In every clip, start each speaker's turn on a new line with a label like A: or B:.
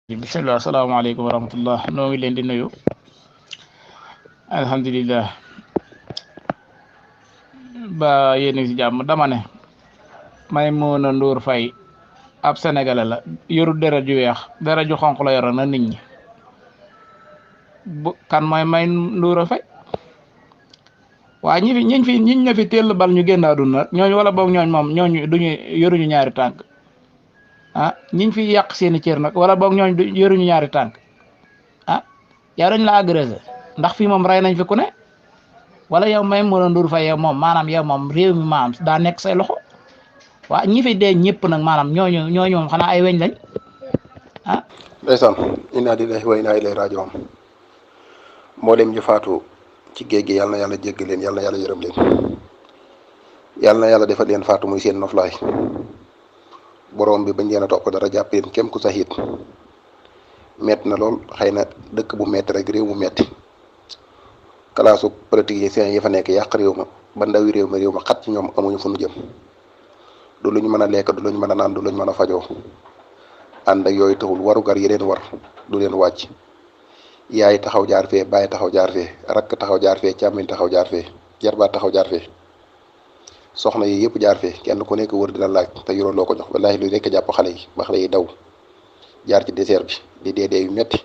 A: bismillah asalaamaaleykum wa rahmatullah noo ngi leen di nuyu alhamdulillah ba yéen si jàmm dama ne Maimouna Ndour Faye ab sénégalais la yoru deret ju weex deret ju xonq la yoroon na nit ñi bu kan mooy Ndour Faye waa ñiñ na fi teel bal ñu génn àdduna ñooñu wala boog ñooñu duñu yoruñu ñaari tànk ñiñ fi yàq seeni cër nag wala boog ñooñu yoruñu ñaari tànk yow dañ la agressé ndax fii moom rey nañ fi ku ne wala yow Maimouna Ndour Faye yow moom maanaam yow moom réew mi maanaam daa nekk say loxo waa ñi fi dee ñëpp nag maanaam ñooñu moom xanaa ay weñ lañ
B: ndeysaan inna lillahi wa inna ilayhi raji'un mboolem ñu faatu ci géej gi yàlla na yàlla jégg leen yàlla na yàlla yërëm leen yàlla na yàlla defal leen faatu muy seen noflaay borom bi bañ leen a topp dara jàpp leen kem ku saxiit metti na lool xëy na dëkk bu metti rek réew mu metti kalaasu politiciens yi fa nekk yàq réew ma ba ndawi réew ma xat ci ñoom amuñu fu nu jëm du lu ñu mën a lekk du lu ñu mën a naan du lu ñu mën a fajoo ànd ak yooyu taxul warugar yi leen war du leen wàcc yaay taxaw jaar fee bàyyi taxaw jaar fee rakk taxaw jaar fee càmmiñ taxaw jaar fee jarbaat taxaw jaar fee soxna yi yëpp jaar fee kenn ku nekk wër dina laaj te yoroo loo ko jox wallaahi lu nekk jàpp xale yi ba xale yi daw jaar ci désert bi di dee yu metti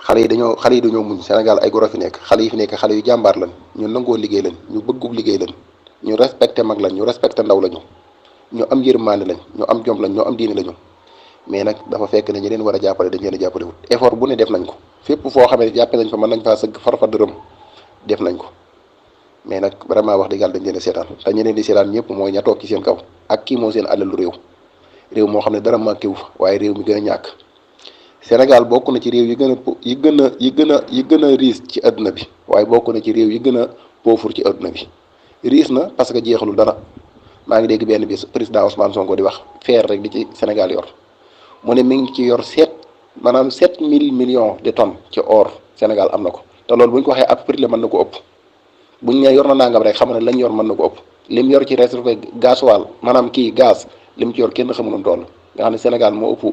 B: xale yi dañoo muñ Sénégal ay goro fi nekk xale yi fi nekk xale yu jàmbaar lañ ñu nangoo liggéey lañ ñu bëggug liggéey lañ ñu respecté mag lañ ñu respecté ndaw lañu ñu am yërmande lañ ñu am jom lañ ñu am diini lañu mais nag dafa fekk ne ñi leen war a jàppale dañ leen a jàppale wut effort bu ne def nañ ko fépp foo xamee ne jàppe nañ fa mën nañ faa sëgg farfa dërëm def nañ ko mais nag vraiment wax dëgg yàlla dañ leen a seetaan te ñi leen di seetaan ñëpp mooy ña toog ci seen kaw ak kii moo seen alalu réew moo xam ne dara manqué wu fa waaye réew mi gën a ñàkk Sénégal bokk na ci réew yi gën a riis ci adduna bi waaye bokk na ci réew yi gën a pauvre ci adduna bi riis na parce que jeexalul dara maa ngi dégg benn bis président Ousmane Sonko di wax feer rek di ci Sénégal yor mu ne mi ngi ci yor 7.000 millions de tonnes ci or Sénégal am na ko te loolu bu ñu ko waxee ab prix la mën na ko ëpp buñ ne yor na nangam rek xam ne lañ yor mën na ko ëpp lim yor ci réserve gasoil maanaam gaz lim ci yor kenn xamuloon toll nga xam ne Sénégal moo ëpp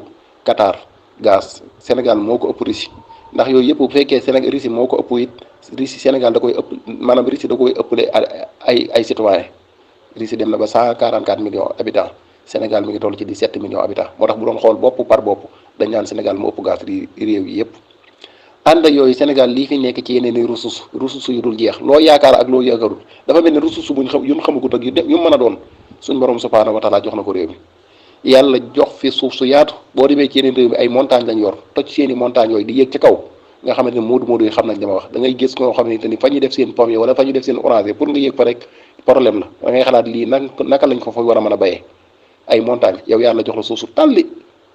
B: Qatar gaz Sénégal moo ko ëpp Russie ndax yooyu yëpp bu fekkee Sénégal Russie moo ko ëpp it Russie Sénégal da koy ëpp maanaam Russie da koy ëppale ay citoyens Russie dem na ba 144 millions habitants Sénégal mi ngi toll ci 17 millions habitants moo tax bu doon xool bopp par bopp dañ naan Sénégal moo ëpp gaz réew yi yëpp ànd ak yooyu Sénégal lii fi nekk ci yeneen i ressources yu dul jeex loo yaakaar ak loo yaakaarul dafa mel ne ressource buñ xam yun xamagut ak yu mën a doon suñ borom subhaanahu wa taala jox na ko réew mi yàlla jox fi suuf su yaatu boo demee ci yeneen réew mi ay montagne lañ yor toj seeni montagne yooyu di yéeg ci kaw nga xamante ne moodu yi xam nañ dama wax da ngay gis koo xam ne ni fa ñuy def seen pomme yi wala fa ñuy def seen orange pour nga yéeg fa rek problème la da ngay xalaat lii naka lañ ko fa war a mën a bayee ay montagne yow yàlla jox la suuf su tàlli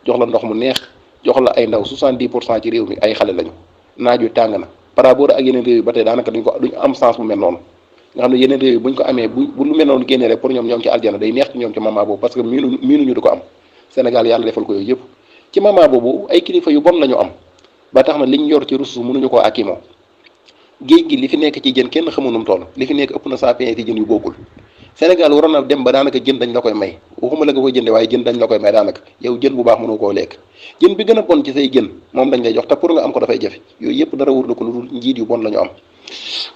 B: jox la ndox mu neex jox la ay ndaw 70% ci réew mi ay xale lañu naaj wi tàng na par rapport ak yeneen réew yi ba tey daanaka duñu am sens bu mel noonu nga xam ne yeneen réew yi buñ ko amee bu lu mel noonu génnee rek pour ñoom ñoo ngi ci aljana day neex ci ñoom ci moment boobu parce que miinuñu di ko am Sénégal yàlla defal ko yooyu yëpp ci moment boobu ay kilifa yu bon la ñu am ba tax na liñ yor ci ressource mënuñu koo akimoo géej gi li fi nekk ci jën kenn xamu nu mu toll li fi nekk ëpp na 100 ci jën yu bokkul Sénégal waroon na dem ba daanaka jën dañ la koy may waxuma la nga koy jënde waaye jën dañ la koy may daanaka yow jën bu baax mënoo koo lekk jën bi gën a bon ci say jën moom dañ lay jox te pour nga am ko dafay jafe yooyu yëpp dara wër na ko lu dul njiit yu bon la ñu am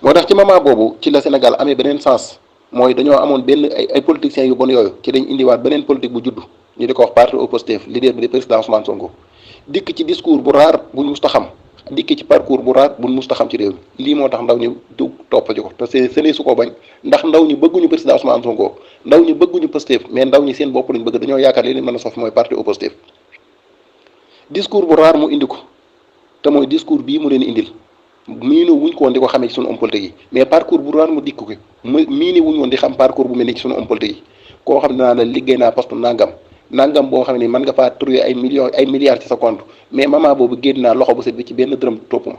B: moo tax ci moment boobu ci la Sénégal amee beneen sens mooy dañoo amoon ay politiciens yu bon yooyu ci dañ indiwaat beneen politique bu judd ñu di ko wax parti au Pastef leader bi di président Ousmane Sonko dikk ci discours bu raar buñ musta xam dikk ci parcours bu raar buñ musta xam ci réew mi lii moo tax ndaw ñi du topp ci ko te sene su ko bañ ndax ndaw ñi bëgguñu président Ousmane Sonko ndaw ñi bëgguñu Pastef mais ndaw ñi seen bopp lañ bëgg dañoo yaakaar li leen mën a sof mooy parti au Pastef discours bu raar mu indi ko te mooy discours bii mu leen indil miinu wuñ ko woon di ko xamee ci suñu homme politique yi mais parcours bu raar mu dikk ko miini wuñ woon di xam parcours bu mel ni ci suñu homme politique yi koo xam ne naa la liggéey naa poste nangam boo xam ne mën nga faa trouver ay milliards ci sa compte mais moment boobu génn naa loxo bu set bi ci benn dërëm topp ma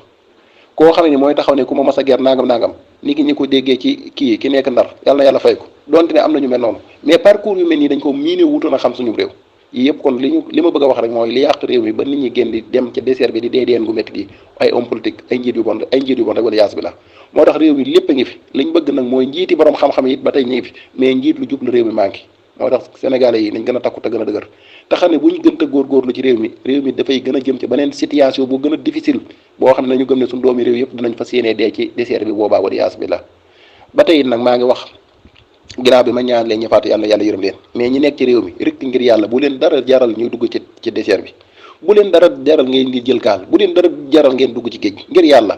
B: koo xam ne mooy taxaw ne ku ma mas a ger nangam ni ki ñi ko déggee ci kii ki nekk Ndar yàlla na yàlla fay ko donte ne am na ñu mel noonu mais parcours yu mel nii dañ ko miine wutoon a xam suñu réew yii yëpp kon li ma bëgg a wax rek mooy li yàq réew mi ba nit ñi génn di dem ca désert bi di deen gu métti gi ay homme politique ay njiit yu bon rek wala yaas bi la moo tax réew mi lépp a ngi fi liñ bëgg nag mooy njiiti borom xam-xam it ba tey ñu ngi fi mais njiit lu jub la réew mi manqué moo tax sénégalais yi nañ gën a takku te gën a dëgër te xam ne bu ñu gën a góorgóorlu ci réew mi dafay gën a jëm ci beneen situation bu gën a difficile boo xam ne nañu gëm ne suñu doomi réew yëpp dinañ fas yéenee dee ci désert bi boobaa waliyaas bi la ba tey nag maa ngi wax ginnaaw bi ma ñaan leen ñi faatu yàlla yërëm leen mais ñi nekk ci réew mi rek ngir yàlla bu leen dara jaral ñuy dugg ci désert bi bu leen dara jaral ngeen di jël gaal bu leen dara jaral ngeen dugg ci géej ngir yàlla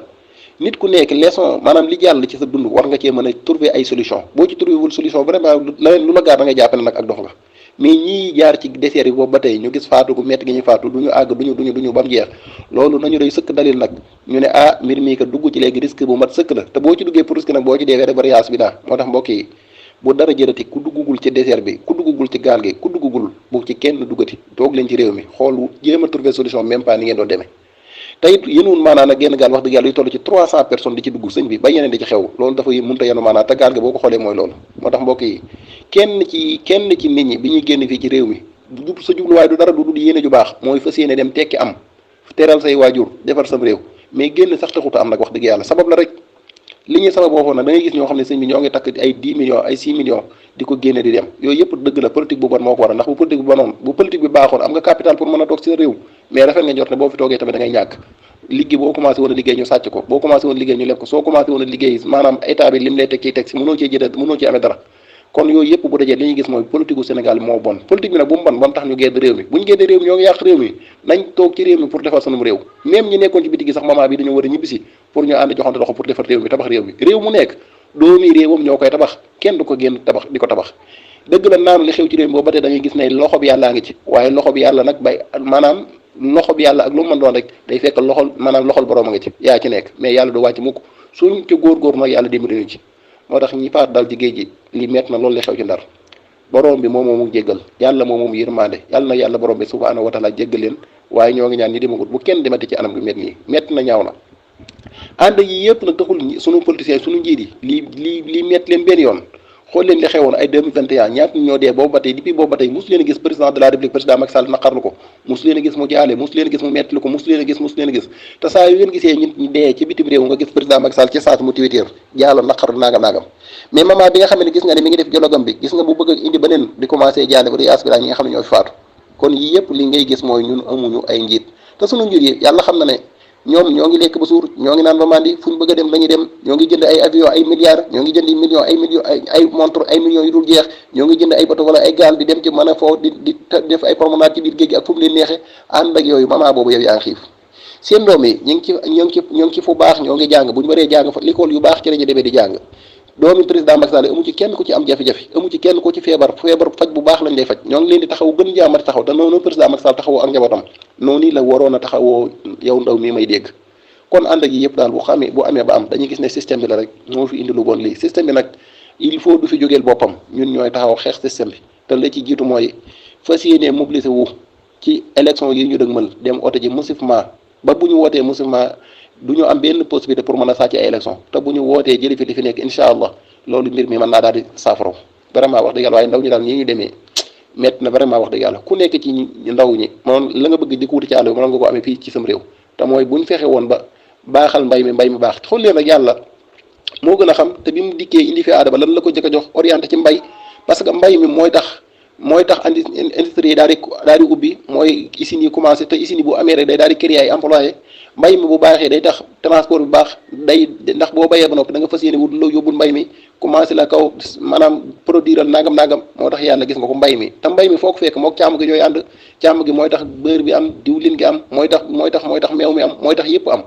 B: nit ku nekk leçon maanaam li jàll ci sa dund war nga cee mën a trouver ay solution boo ci trouver wul solution vraiment leneen lu la gaar da ngay jàpp ne nag ak dof nga mais ñii jaar ci désert yi boobu ba tey ñu gis faatu gu métti gi ñu faatu du ñu àgg duñu ba mu jeex loolu nañu doy sëkk dalil nag ñu ne mbir mii ko dugg ci léegi risque bu mat sëkk la te boo ci duggee pour risque nag boo ci deewee rek variage bi daa moo tax mbokk yi bu dara jërati ku duggugul ci désert bi ku duggugul ci gaal gi ku duggugul bu ci kenn duggati toog leen ci réew mi xool jéem a trouver solution même pas ni ngeen doon demee te it yéenwul maanaa nag genn gaal wax dëgg yàlla yu toll ci 300 personnes di ci dugg sëñ bi ba yeneen di ci xew loolu dafa mënta yenu maanaa te gaal gi boo ko xoolee mooy loolu moo tax mbokk yi kenn ci nit ñi bi ñuy génn fii ci réew mi sa jubluwaay du dara du dul yéene ju baax mooy fas yéene dem tekki am teral say waajur defar sam réew mais génn sax taxuta am nag wax dëgg yàlla sabab la rek li ñuy sabab boo nag da ngay gis ñoo xam ne sëñ bi ñoo ngi takk ay 10 millions ay 6 millions di ko génne di dem yooyu yëpp dëgg la politique bu bon moo ko waral ndax bu politique bu bonoon bu politique bi baaxoon am nga capital pour mën a toog ci réew mais rafet nga njort ne boo fi toogee tamit da ngay ñàkk liggéey boo commencé woon a liggéey ñu sàcc ko boo commencé woon liggéey ñu leb ko soo commencé woon a liggéey maanaam état bi lim lay teg ciy teg si mënoo cee amee dara kon yooyu yëpp bu dajee li ñuy gis mooy politique gu Sénégal moo bon politique bi nag bu mu bon ba mu tax ñu gedd réew mi bu ñu geddee réew mi ñoo ngi yàq réew mi nañ toog ci réew mi pour defar sunum réew même ñi nekkoon ci biti gi sax moment bi dañoo war a ñibbisi pour ñu ànd joxante loxo pour defar réew mi tabax réew mi réew mu nekk doomi réewam ñoo koy tabax kenn du ko génn tabax di ko tabax dëgg la naan li xew ci réew mi boobu ba tey da ngay gis ne loxo bi yàllaa ngi ci waaye loxo bi yàlla nag maanaam loxo bi yàlla ak lu mu mën doon rek day fekk loxol borom a nga ci yaa ci nekk mais yàlla du wàcc mukk suñ ci góorgóor nag yàlla dimbali ñu ci moo tax ñi faat dal ci géej gi li metti na loolu li xew ci Ndar borom bi moom moomu jéggal yàlla moom moomu yërmande yàlla na yàlla borom bi subhaanahu wa taala jéggal leen waaye ñoo ngi ñaan ñi demagut bu kenn demati ci anam gu metti nii metti na ñaaw na ànd yi yëpp nag taxul sunu politiciens sunu njiit yi lii metti leen benn yoon xool leen li xewoon ay 2021 ñaata ñoo dee boobu ba tey depuis boobu ba tey mosu leen a gis président de la république président Macky Sall naqarlu ko mosu leen a gis mu jaale mosu leen a gis mu mettlu ko mosu leen a gis te saa yu ngeen gisee ñi dee ci bitim réew nga gis président Macky Sall ci saatu mu Twitter jaalo naqarlu naagam mais moment bi nga xam ne gis nga ne mi ngi def dialogam bi gis nga bu bëgg a indi beneen di commencé jaale ko di aspirant ñi nga xam ne ñoo fi faatu kon yii yëpp li ngay gis mooy ñun amuñu ay njiit te sunu njiit yi yàlla xam na ne ñoom ñoo ngi lekk ba suur ñoo ngi naan ba mandi fu ñu bëgg a dem lañuy dem ñoo ngi jënd ay avion ay milliards ñoo ngi jënd millions ay montre ay millions yu dul jeex ñoo ngi jënd ay bateau wala ay gaal di dem ci mën a foo di def ay promenade ci biir géej gi ak fu mu leen neexee ànd ak yooyu maman boobu yow yaa ngi xiif seen doom yi ñoo ngi ci fu baax ñoo ngi jàng bu ñu waree jàng fa l'école yu baax ci la ñu demee di jàng doomi président Macky Sall amu ci kenn ku ci am jafe-jafe amu ci kenn ku ci feebar faj bu baax lañ lay faj ñoo ngi leen di taxaw gën jaamati taxaw te noonu président Macky Sall taxawoo ak njabootam noonu la waroon a taxawoo yow ndaw mii may dégg kon ànd ak yi yëpp daal bu amee ba am dañuy gis ne système bi la rek moo fi indi lu bon lii système bi nag il faut du fi jógeel boppam ñun ñooy taxaw xeex système bi te la ci jiitu mooy fas yéenee mobiliser wu ci élection yi ñu dëgmal dem oto ji massivement ba bu ñu wootee massivement du ñu am benn possibilité pour mën a sàcc ay élection te bu ñu wootee jëli fi li fi nekk incha allah loolu mbir mi mën naa daal di saafara vraiment wax dëgg yàlla waaye ndaw ñi daal ñi ñu demee métti na vraiment wax dëgg yàlla ku nekk ci ndaw ñi moom la nga bëgg di ko wuti ci àll bi mën nga ko amee fii ci sam réew te mooy bu ñu fexe woon ba baaxal mbay mi baax xool leen nag yàlla moo gën a xam te bi mu dikkee indi fi aadama lan la ko jëkk a jox orienté ci mbay parce que mbay mi mooy tax industrie yi daal di ubbi mooy usines yi commencé te usines yi bu amee rek day daal di créer ay employé mbay mi bu baaxee day tax transport bi baax day ndax boo bayee ba noppi da nga fas yéene wut loo yóbbul mbay mi commencé la kaw maanaam produire nangam moo tax yàlla gis nga ko mbay mi te mbay mi foo ko fekk mook càmm gi ñooy ànd càmm gi mooy tax beurre bi am diwlin gi am mooy tax meew mi am mooy tax yëpp am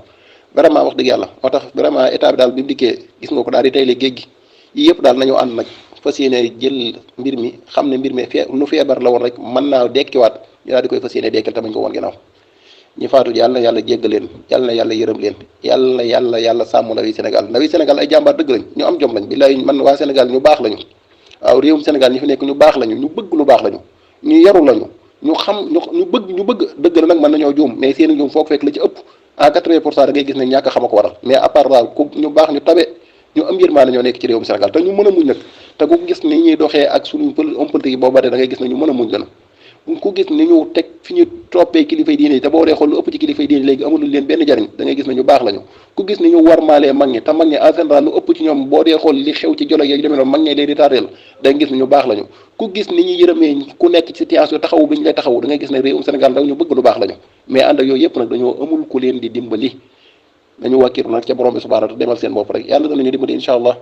B: vraiment wax dëgg yàlla moo tax vraiment état bi daal bi mu dikkee gis nga ko daal di tey le géej gi yii yëpp daal nañoo ànd nag fas yéene jël mbir mi xam ne mbir mi nu feebar la woon rek mën naa dekkiwaat ñu daal di koy fas yéene dekkal te bañ ko woon ginnaaw ñi faatu yàlla na yàlla jéggal leen yàlla na yàlla yërëm leen yàlla sàmm ndawi Sénégal ay jàmbaar dëgg lañ ñu am jom lañ billaay man waa Sénégal ñu baax lañu waaw réewum Sénégal ñi fi nekk ñu baax lañu ñu bëgg lu baax lañu ñu yaru lañu ñu xam ñu bëgg dëgg la nag mën nañoo juum mais seeni juum foog fekk la ci ëpp à 80% da ngay gis ne ñàkk xam a ko waral mais à part daal ku ñu baax ñu tabe ñu am yërmaande ñoo nekk ci réewum Sénégal te ñu mën a muñ nag te ku gis ni ñuy doxee ak suñu homme politique yi boobu da ngay gis ne ñu mën a muñ lañu ku gis ni ñu teg fi ñu toppee kilifay diine yi te boo dee xool lu ëpp ci kilifay diine léegi amul leen benn jariñ da ngay gis ne ñu baax lañu. ku gis ni ñu warmaalee mag ñi te mag ñi en général lu ëpp ci ñoom boo dee xool li xew ci jolo yeeg demee noonu mag ñi leen di tardeel da ngay gis ne ñu baax lañu. ku gis ni ñu yërëmee ku nekk ci situation taxawu bi ñu lay taxawu da ngay gis ne réewum Sénégal ndaw ñu bëgg lu baax lañu. mais ànd ak yooyu yëpp nag dañoo amul ku leen di dimbali dañu wàkkiru nag ca borom bi subhanahu wa ta'ala demal seen bopp rek yàlla danañu dimbali incha allah